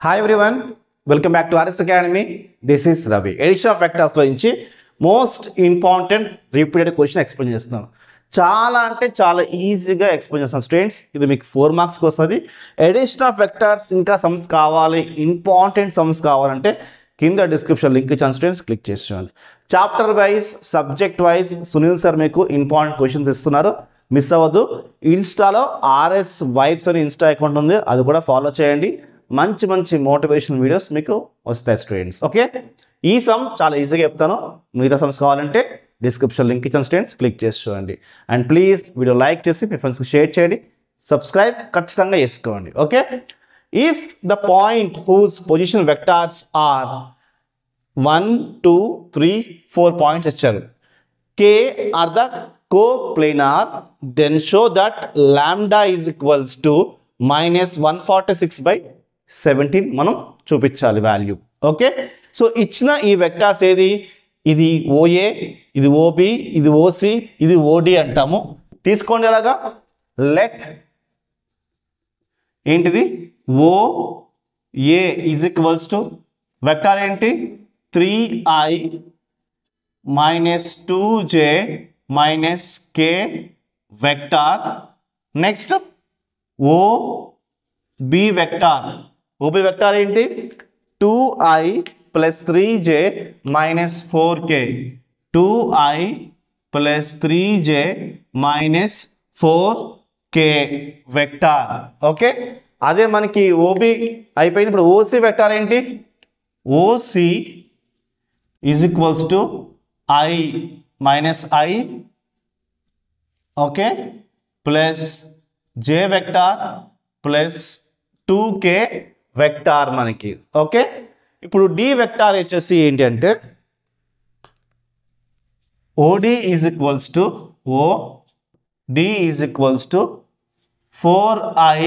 Hi everyone, welcome back to RS Academy. This is Ravi. Addition of vectors లో నుంచి most important repeated question explain చేస్తున్నాను. చాలా అంటే చాలా ఈజీగా ఎక్స్ప్లెయిన్ చేస్తాను స్టూడెంట్స్. ఇది మీకు 4 మార్క్స్కి వస్తుంది. ఎడిషన్ ఆఫ్ వెక్టర్స్ ఇంకా సమ్స్ కావాలి, ఇంపార్టెంట్ సమ్స్ కావాలంటే కింద డిస్క్రిప్షన్ లింక్ ఇచ్చాను స్టూడెంట్స్, క్లిక్ చేసి చూడండి. Chapter wise, subject wise Sunil sir మీకు ఇంపార్టెంట్ క్వశ్చన్స్ ఇస్తున్నారు, మిస్ అవ్వద్దు. ఇన్స్టాలో RS వైబ్స్ అని ఇన్స్టా అకౌంట్ ఉంది, అది కూడా ఫాలో చేయండి. మంచి మంచి మోటివేషన్ వీడియోస్ మీకు వస్తాయి స్టూడెంట్స్. ఓకే, ఈ సమ్ చాలా ఈజీగా చెప్తాను. మిగతా సమ్స్ కావాలంటే డిస్క్రిప్షన్ లింక్ ఇచ్చాను స్టూడెంట్స్, క్లిక్ చేసి చూడండి. అండ్ ప్లీజ్ వీడియో లైక్ చేసి మీ ఫ్రెండ్స్కి షేర్ చేయండి, సబ్స్క్రైబ్ ఖచ్చితంగా చేసుకోండి. Okay, if the point whose position vectors are 1, 2, 3, 4 points ఇచ్చారు. K are the coplanar, then show that lambda is equals to minus 146/17 మనం చూపించాలి వాల్యూ. ఓకే, సో ఇచ్చిన ఈ వెక్టార్స్ ఏది? ఇది OA, ఇది OB, ఇది OC, ఇది OD అంటాము. తీసుకోండి అలాగా. లెట్ ఏంటిది OA is equals to vector ఏంటి? 3i minus 2j minus k vector. Next OB vector. OB vector ఏంటి? 2i plus 3j minus 4k. 2i plus 3j minus 4k vector. Okay, అదే మనకి OB అయిపోయింది. ఇప్పుడు OC వెక్టార్ ఏంటి? OC is equals to I minus I, okay, plus J vector plus 2k vector మనకి. Okay, ఇప్పుడు D vector వచ్చేసి ఏంటి అంటే OD is equals to OD is equals to 4i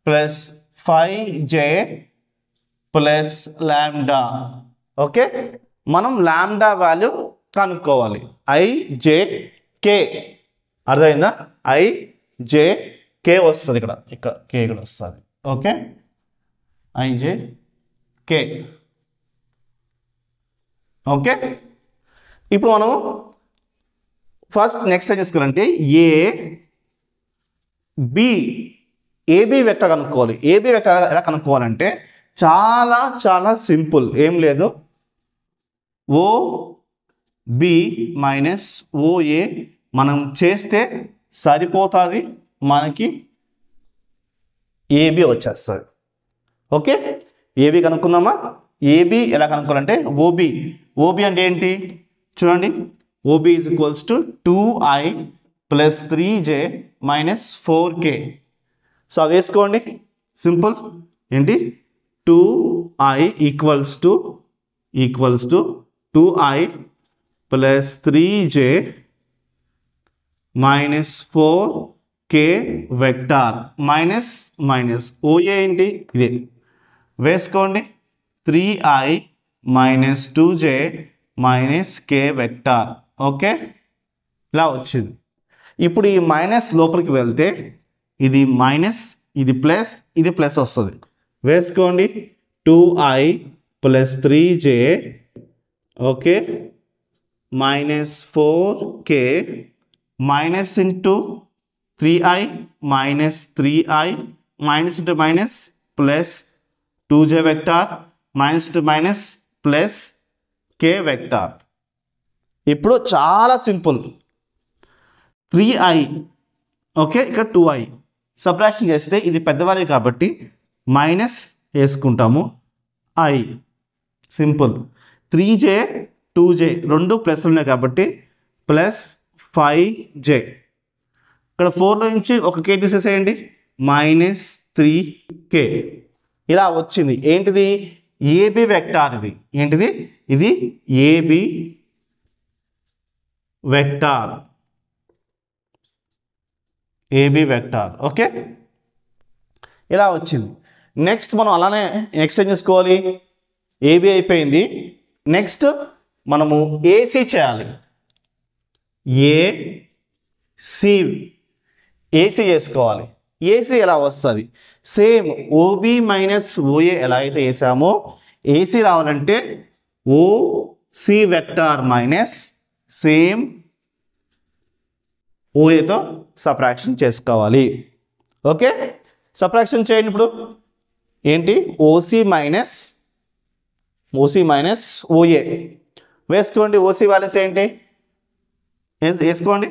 plus 5j plus lambda. Okay, మనం lambda value కనుక్కోవాలి. IJK అర్థమైందా? IJK వస్తుంది ఇక్కడ K ఇక్కడ వస్తుంది. Okay, IJK. ఓకే, ఇప్పుడు మనము ఫస్ట్ నెక్స్ట్ ఏం చేసుకోవాలంటే AB వెక్టర్ కనుక్కోవాలి. AB వెక్టర్ ఎలా కనుక్కోవాలంటే చాలా చాలా సింపుల్, ఏం లేదు. OB మైనస్ OA మనం చేస్తే సరిపోతుంది, మనకి AB వచ్చేస్తుంది. Okay, AB కనుక్కున్నామా? AB ఎలా కనుక్కోవాలంటే OB అంటే ఏంటి చూడండి. OB is equals to 2i plus 3j minus 4k. So అవి వేసుకోండి, సింపుల్. ఏంటి? 2i equals to 2i plus 3j minus 4k vector minus OA ఏంటి? ఇదే వేసుకోండి. 3i minus 2j minus k vector. Okay, ఇలా వచ్చింది. ఇప్పుడు ఈ మైనస్ లోపలికి వెళ్తే ఇది మైనస్, ఇది ప్లస్, ఇది ప్లస్ వస్తుంది. వేసుకోండి. 2i plus 3j, okay, minus 4k minus into 3i minus 3i minus into minus plus 2j vector minus into minus plus k vector. ఇప్పుడు చాలా సింపుల్. 3i, ఓకే, ఇక్కడ 2i సబ్ట్రాక్షన్ చేస్తే ఇది పెద్దవాళ్ళే కాబట్టి మైనస్ వేసుకుంటాము. I simple. 3j 2j రెండు plus ఉన్నాయి కాబట్టి ప్లస్ 5j. ఇక్కడ 4లో నుంచి ఒక k తీసేసేయండి, మైనస్ 3k. ఇలా వచ్చింది. ఏంటిది? AB vector. ఇది ఏంటిది? ఇది AB vector. AB vector. Okay, ఇలా వచ్చింది. నెక్స్ట్ మనం అలానే నెక్స్ట్ ఏం చేసుకోవాలి? AB అయిపోయింది. నెక్స్ట్ మనము AC చేయాలి. AC చేసుకోవాలి. ఏసీ ఎలా వస్తుంది? సేమ్ ఓబి మైనస్ ఓఏ ఎలా అయితే వేసామో ఏసీ రావాలంటే ఓసి వెక్టార్ మైనస్ సేమ్ ఓఏతో సబ్ట్రాక్షన్ చేసుకోవాలి. ఓకే, సబ్ట్రాక్షన్ చేయండి. ఇప్పుడు ఏంటి? ఓసి మైనస్ ఓఏ వేసుకోండి. ఓసి వాల్యూస్ ఏంటి వేసుకోండి.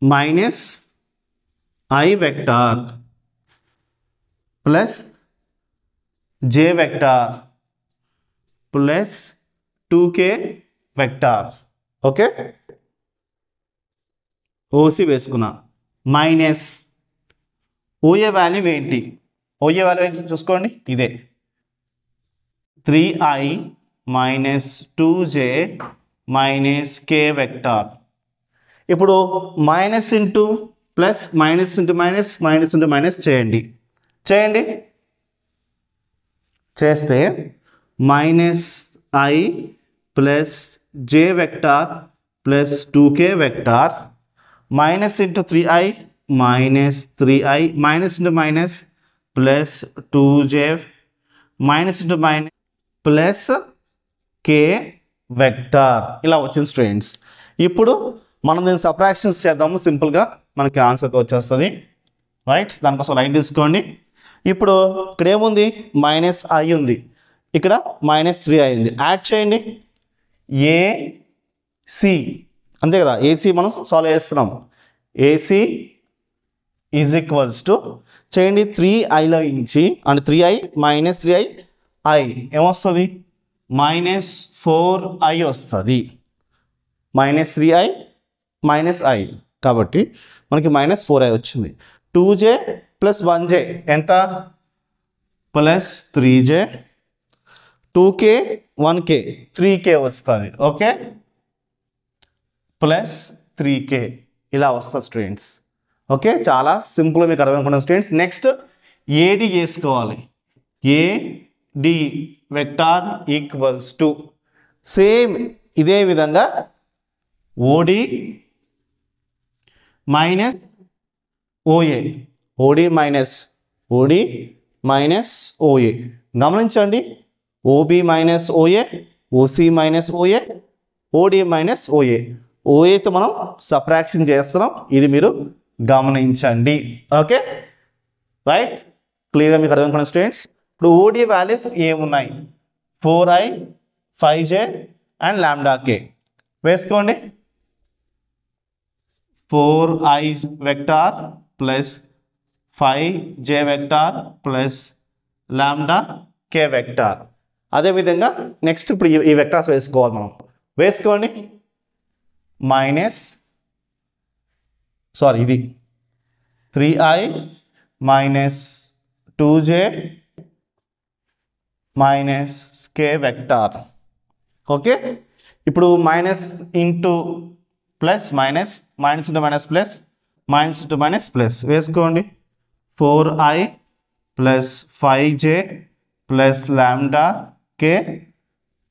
Minus i vector plus j vector plus 2k vector. Okay, OC వేసుకున్నా. మైనస్ ఓఏ వాల్యూ ఏంటి? ఓఏ వాల్యూ ఏంటి చూసుకోండి, ఇదే 3i minus 2j minus k vector. ఇప్పుడు minus into plus minus into minus చేయండి. చేస్తే minus i plus j vector plus 2k vector minus into 3i minus 3i minus into minus plus 2j minus into minus plus k vector. ఇలా వచ్చింది students. ఇప్పుడు మనం దీన్ని subtractions చేద్దాము. సింపుల్గా మనకి ఆన్సర్ వచ్చేస్తుంది. రైట్, దానికోసం లైన్ తీసుకోండి. ఇప్పుడు ఇక్కడ ఏముంది? మైనస్ ఐ ఉంది, ఇక్కడ మైనస్ 3i ఉంది. యాడ్ చేయండి. ఏసి అంతే కదా, ఏసీ మనం సాల్వ్ చేస్తున్నాం. ఏసీ ఈజ్ ఈక్వల్స్ టు చేయండి 3iలో నుంచి అంటే 3i మైనస్ 3i ఏమొస్తుంది? మైనస్ 4i వస్తుంది. మైనస్ 3i మైనస్ i కాబట్టి మనకి మైనస్ 4i వచ్చింది. 2j ప్లస్ 1j ఎంత? Plus 3j 2k 1k 3k వస్తుంది. ఓకే, ప్లస్ 3k ఇలా వస్తుంది స్టూడెంట్స్. ఓకే, చాలా సింపుల్గా మీకు అర్థమనుకున్నాను స్టూడెంట్స్. నెక్స్ట్ ఏడి చేసుకోవాలి. AD vector equals to same ఇదే విధంగా OD minus OA, OD minus OA. గమనించండి, OB minus OA, OC minus OA, OD minus OA. ఓఏతో మనం సబ్ట్రాక్షన్ చేస్తున్నాం, ఇది మీరు గమనించండి. ఓకే, రైట్, క్లియర్గా మీకు అర్థం స్టూడెంట్స్. ఇప్పుడు ఓడి వాల్యూస్ ఏమున్నాయి? 4i 5j and lambda k వేసుకోండి. 4i vector plus 5j vector plus lambda k vector. అదేవిధంగా నెక్స్ట్ ఇప్పుడు ఈ వెక్టార్స్ వేసుకోవాలి మనం. వేసుకోండి. మైనస్ ఇది 3i minus 2j minus k vector. Okay, ఇప్పుడు minus into plus minus into minus plus into minus plus వేసుకోండి. 4i plus 5j plus lambda k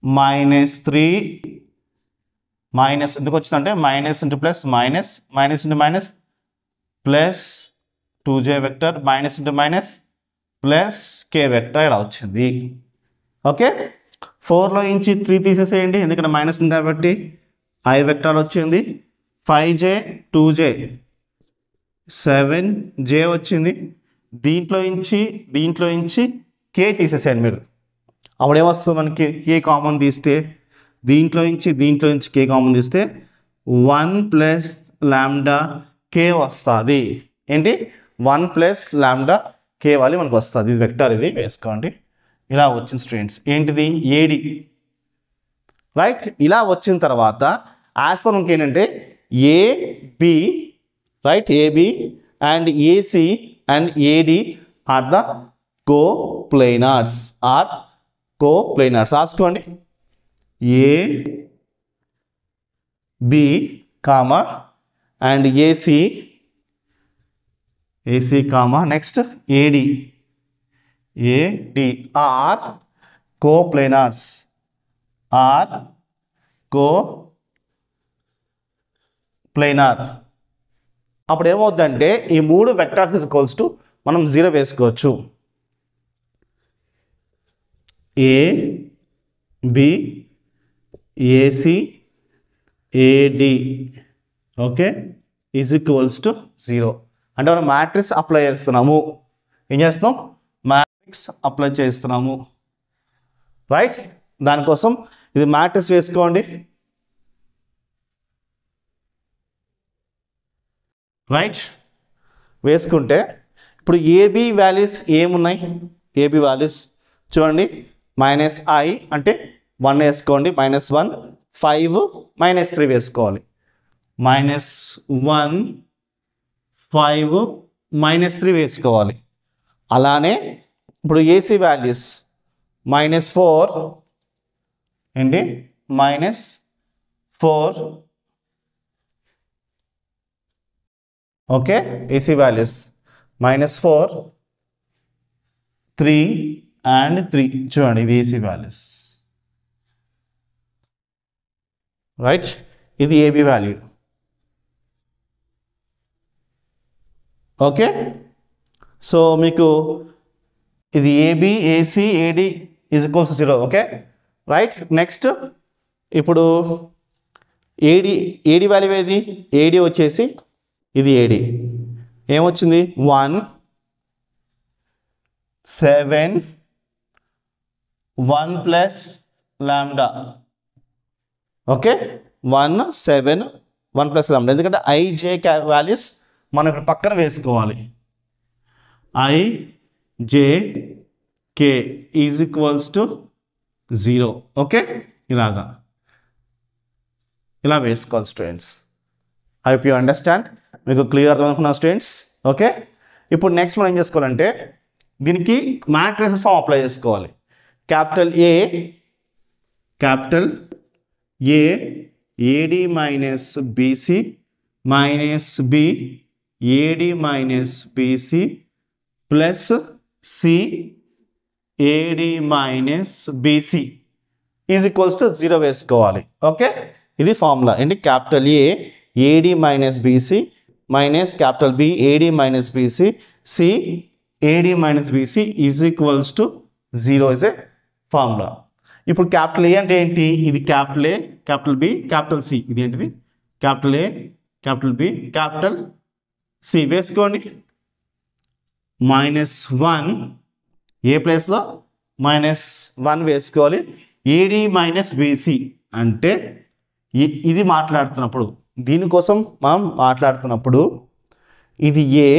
minus 3 minus ఎందుకు వచ్చిందంటే minus into plus minus into minus plus 2j vector minus into minus plus k vector ఇలా వచ్చింది. Okay, 4లో నుంచి 3 తీసేసేయండి ఎందుకంటే minus ఉంది కాబట్టి i వెక్టర్ వచ్చింది. 5j 2j 7j వచ్చింది. దీంట్లో నుంచి k తీసేసేయండి మీరు. అప్పుడేమొస్తుంది మనకి? k కామన్ తీస్తే దీంట్లో నుంచి k కామన్ తీస్తే 1 ప్లస్ లాంబ్డా k వస్తుంది. ఏంటి? 1 ప్లస్ లాంబ్డా k వాల్యూ మనకు వస్తుంది. ఇది వెక్టర్, ఇది వేసుకోండి. ఇలా వచ్చింది స్టూడెంట్స్. ఏంటిది? ఏడి. రైట్, ఇలా వచ్చిన తర్వాత యాజ్ పర్ మనకి ఏంటంటే AB, right, AB and AC and AD are the coplanars. రాసుకోండి. AB comma and AC comma next AD are coplanars. Coplanar. అప్పుడు ఏమవుతుందంటే ఈ 3 వెక్టార్స్ ఇస్ ఈక్వల్స్ టు మనం 0 వేసుకోవచ్చు. A B AC AD okay is equals to 0. అంటే మనం matrix apply చేస్తున్నాము. ఏం చేస్తున్నాం? మ్యాట్రిక్స్ అప్లై చేస్తున్నాము, రైట్. దానికోసం ఇది మ్యాట్రిక్స్ వేసుకోండి, రైట్. వేసుకుంటే ఇప్పుడు ఏబి వాల్యూస్ ఏమున్నాయి? ఏబి వాల్యూస్ చూడండి, -i అంటే 1 వేసుకోండి, -1 5 -3 వేసుకోవాలి. -1 5 -3 వేసుకోవాలి. అలానే ఇప్పుడు ఏసీ వాల్యూస్ -4 ఏంటి -4 ఓకే. ఏసీ వాల్యూస్ -4 3 and 3 చూడండి, ఇది ఏసీ వాల్యూస్, రైట్. ఇది ఏబి వాల్యూ, ఓకే. సో మీకు ఇది AB AC AD is equals to 0, okay, right. Next ఇప్పుడు ఏడి వాల్యూ ఏది? ఏడి వచ్చేసి ఇది ఏడి ఏమొచ్చింది? 1 7 1 plus lambda, okay. 1 7 1 plus lambda, ఎందుకంటే ఐజే వాల్యూస్ మనం ఇక్కడ పక్కన వేసుకోవాలి. IJK is equals to 0, okay. ఇలా వేసుకోవాలి students. I hope you understand. మీకు క్లియర్ అర్థమవుతున్నా స్టూడెంట్స్, ఓకే. ఇప్పుడు నెక్స్ట్ మనం ఏం చేసుకోవాలంటే దీనికి మ్యాట్రిసెస్ ఫామ్ అప్లై చేసుకోవాలి. Capital A AD minus BC minus B AD minus BC plus C AD minus BC is equals to 0 వేసుకోవాలి, ఓకే. ఇది ఫార్ములా ఏంటి? Capital AD minus BC minus capital B AD minus BC C AD minus BC is equals to 0 is a formula. ఇప్పుడు capital A అంటే ఏంటి? ఇది capital A, capital B, capital C. ఇది ఏంటిది? Capital A, capital B, capital C వేసుకోండి. -1 ఏ ప్లేస్లో -1 వేసుకోవాలి. AD minus BC అంటే ఇది మాట్లాడుతున్నప్పుడు, దీనికోసం మనం మాట్లాడుతున్నప్పుడు ఇది ఏ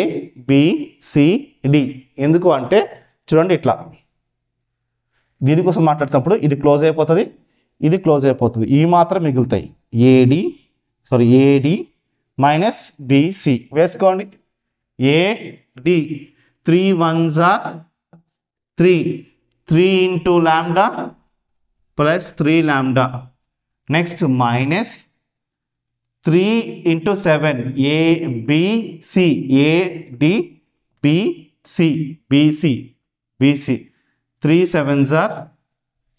బి సి డి. ఎందుకు అంటే చూడండి, ఇట్లా దీనికోసం మాట్లాడుతున్నప్పుడు ఇది క్లోజ్ అయిపోతుంది, ఇది క్లోజ్ అయిపోతుంది, ఇవి మాత్రం మిగులుతాయి. ఏడి మైనస్ బిసి వేసుకోండి. AD 3 1s are 3 3 into lambda plus 3 lambda. Next minus 3 into 7 ABC BC 3 7s are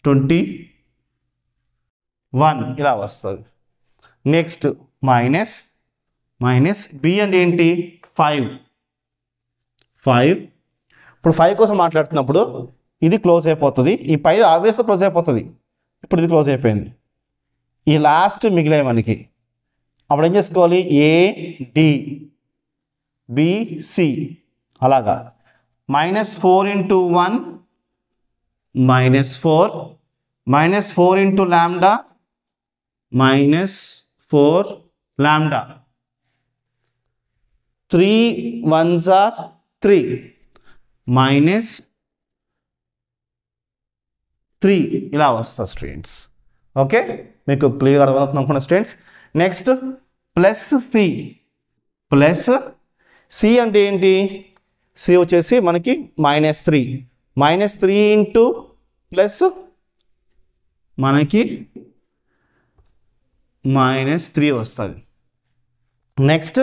21 ఇలా వస్తుంది. నెక్స్ట్ మైనస్ బి అంటే ఏంటి? 5. ఇప్పుడు 5 కోసం మాట్లాడుతున్నప్పుడు ఇది క్లోజ్ అయిపోతుంది, ఈ పై ఆబ్వియస్గా క్లోజ్ అయిపోతుంది. ఇప్పుడు ఇది క్లోజ్ అయిపోయింది, ఈ లాస్ట్ మిగిలాయి మనకి. అప్పుడు ఏం చేసుకోవాలి? ఏడి బిసి అలాగా. -4 into 1 -4 -4 into lambda -4 lambda 3 1s are 3 -3 ఇలా వస్తుంది స్టూడెంట్స్. ఓకే, మీకు క్లియర్ అర్థమవుతుంది అనుకున్న స్టూడెంట్స్. నెక్స్ట్ ప్లస్ సి అంటే ఏంటి? సి వచ్చేసి మనకి -3 -3 ఇంటూ ప్లస్ మనకి -3 వస్తుంది. నెక్స్ట్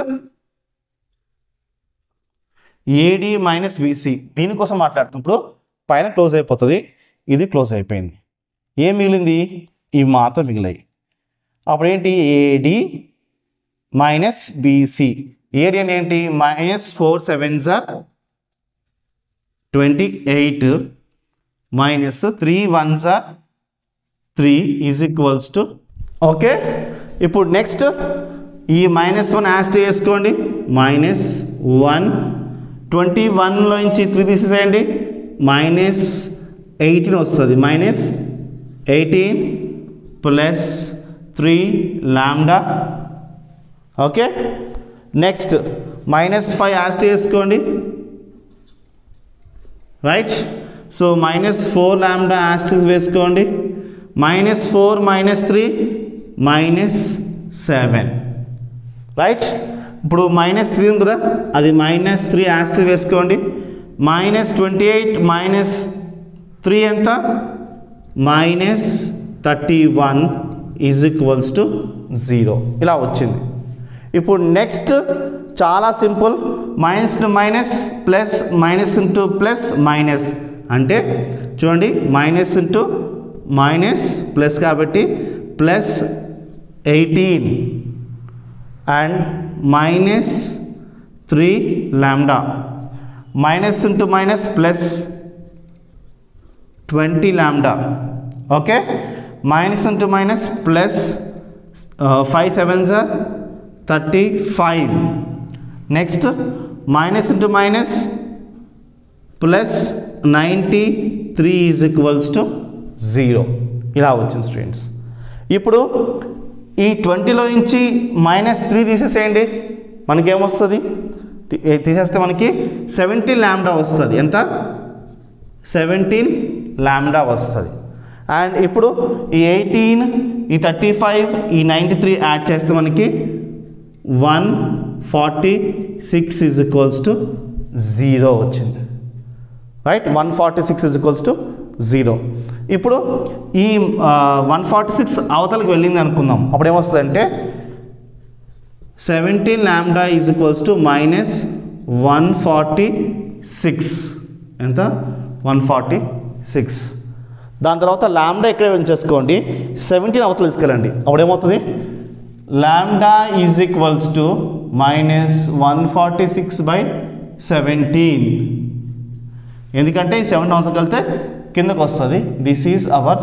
ఏడి మైనస్ బీసీ, దీనికోసం మాట్లాడుతున్నప్పుడు పైన క్లోజ్ అయిపోతుంది, ఇది క్లోజ్ అయిపోయింది, ఏం మిగిలింది? ఇవి మాత్రం మిగిలాయి. అప్పుడు ఏంటి? ఏడి మైనస్ బీసీ ఏరియా ఏంటి -4 7s are 28 -3 1s are 3 is equals to okay. ఇప్పుడు నెక్స్ట్ ఈ -1 యాస్ట్ చేసుకోండి, -1 21లో నుంచి 3 తీసేసేయండి, -18 వస్తుంది, -18 ప్లస్ 3 లాంబ్డా. ఓకే. నెక్స్ట్ -5 యాస్ట్ చేసుకోండి, రైట్. సో -4 లాంబ్డా యాస్ట్ వేసుకోండి, -4 -3 -7, రైట్. ఇప్పుడు -3 ఉంది కదా, అది -3 యాస్ట్ వేసుకోండి, -28 -3 ఎంత, -31 ఈజ్ ఈక్వల్స్ టు 0. ఇలా వచ్చింది. ఇప్పుడు నెక్స్ట్ చాలా simple, minus to minus plus, minus into plus minus అంటే చూడండి, మైనస్ ఇంటూ మైనస్ ప్లస్ కాబట్టి plus 18 and -3 lambda, minus into minus plus 20 lambda. Okay. Minus into minus plus 5 7s are 35. Next minus into minus plus 93 is equals to 0. ఇలా వచ్చింది students. ఇప్పుడు ఈ 20లో నుంచి -3 తీసేసేయండి, మనకేమొస్తుంది, తీసేస్తే మనకి 17 లాంబ్డా వస్తుంది. ఎంత, 17 లాంబ్డా వస్తుంది. అండ్ ఇప్పుడు ఈ 18 ఈ 35 ఈ 93 యాడ్ చేస్తే మనకి 146 ఈజ్ ఈక్వల్స్ టు 0 వచ్చింది, రైట్. 146 is equals to 0. ఇప్పుడు ఈ 146 అవతలకి వెళ్ళింది అనుకుందాం, అప్పుడు ఏమొస్తుందంటే 17 లాంబ్డా ఈజ్ ఈక్వల్స్ టు -146. ఎంత, 146. దాని తర్వాత లాంబ్డా ఇక్కడ చేసుకోండి, 17 అవతల తీసుకెళ్ళండి, అప్పుడు ఏమవుతుంది, లాంబ్డా ఈజ్ ఈక్వల్స్ టు -146/17. ఎందుకంటే ఈ 7 అవతలకి వెళ్తే కిందకు వస్తుంది. This is our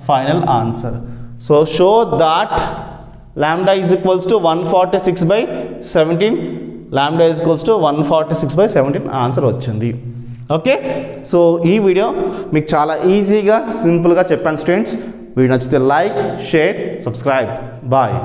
final answer. So show that lambda is equals to 146/17, lambda is equals to 146/17 answer వచ్చింది. ఓకే. సో ఈ వీడియో మీకు చాలా ఈజీగా సింపుల్గా చెప్పాను స్టూడెంట్స్. వీడియో నచ్చితే లైక్, షేర్, సబ్స్క్రైబ్. బాయ్.